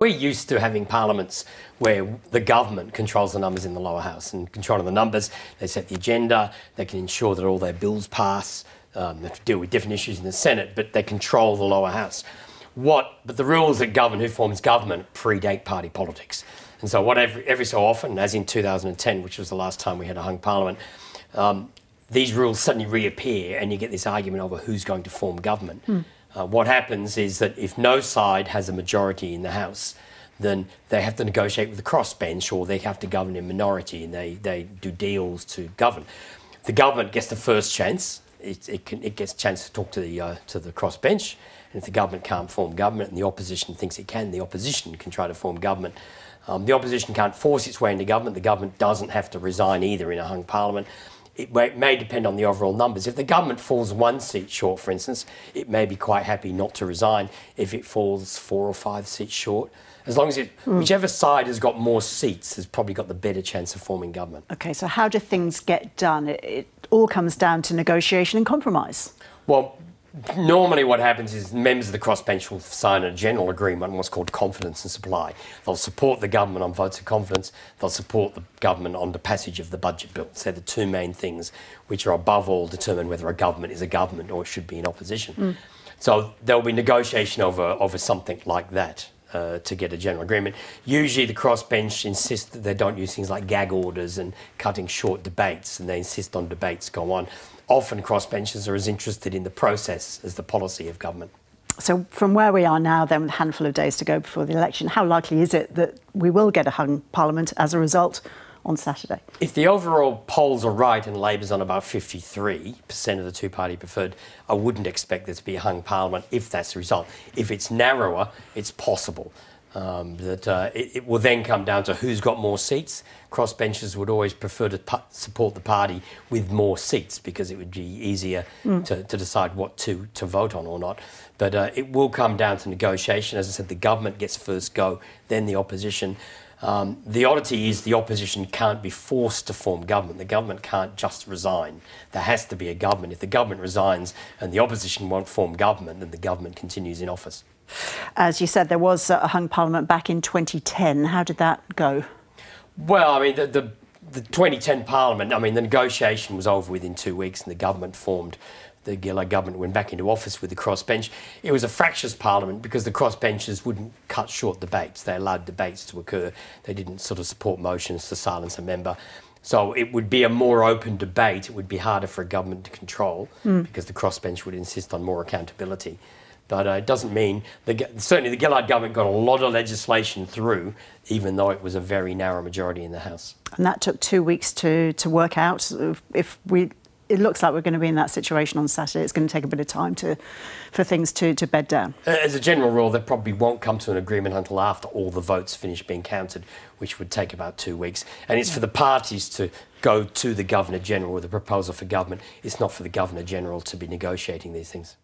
We're used to having parliaments where the government controls the numbers in the lower house, and controlling the numbers, they set the agenda, they can ensure that all their bills pass, they have to deal with different issues in the Senate, but they control the lower house. But the rules that govern who forms government predate party politics. And so every so often, as in 2010, which was the last time we had a hung parliament, these rules suddenly reappear and you get this argument over who's going to form government. What happens is that if no side has a majority in the House, then they have to negotiate with the crossbench, or they have to govern in minority, and they do deals to govern. The government gets the first chance. It gets a chance to talk to the crossbench, and if the government can't form government and the opposition thinks it can, the opposition can try to form government. The opposition can't force its way into government. The government doesn't have to resign either in a hung parliament. It may depend on the overall numbers. If the government falls 1 seat short, for instance, it may be quite happy not to resign if it falls 4 or 5 seats short. As long as whichever side has got more seats has probably got the better chance of forming government. OK, so how do things get done? It all comes down to negotiation and compromise. Well, normally what happens is members of the crossbench will sign a general agreement on what's called confidence and supply. They'll support the government on votes of confidence. They'll support the government on the passage of the budget bill. So they're the two main things which are above all determine whether a government is a government or it should be in opposition. So there'll be negotiation over something like that to get a general agreement. Usually the crossbench insists that they don't use things like gag orders and cutting short debates, and they insist on debates go on. Often crossbenchers are as interested in the process as the policy of government. So from where we are now then, with a handful of days to go before the election, how likely is it that we will get a hung parliament as a result on Saturday? If the overall polls are right and Labor's on about 53% of the two-party preferred, I wouldn't expect there to be a hung parliament if that's the result. If it's narrower, it's possible. It will then come down to who's got more seats. Crossbenchers would always prefer to support the party with more seats because it would be easier to decide what to vote on or not. But it will come down to negotiation. As I said, the government gets first go, then the opposition. The oddity is the opposition can't be forced to form government. The government can't just resign. There has to be a government. If the government resigns and the opposition won't form government, then the government continues in office. As you said, there was a hung parliament back in 2010. How did that go? Well, I mean, the 2010 parliament, I mean, the negotiation was over within 2 weeks and the government formed. The Gillard government went back into office with the crossbench. It was a fractious parliament because the crossbenchers wouldn't cut short debates. They allowed debates to occur. They didn't sort of support motions to silence a member. So it would be a more open debate. It would be harder for a government to control because the crossbench would insist on more accountability. But it doesn't mean... certainly the Gillard government got a lot of legislation through, even though it was a very narrow majority in the House. And that took 2 weeks to work out. It looks like we're going to be in that situation on Saturday. It's going to take a bit of time for things to bed down. As a general rule, they probably won't come to an agreement until after all the votes finish being counted, which would take about 2 weeks. And it's for the parties to go to the Governor-General with a proposal for government. It's not for the Governor-General to be negotiating these things.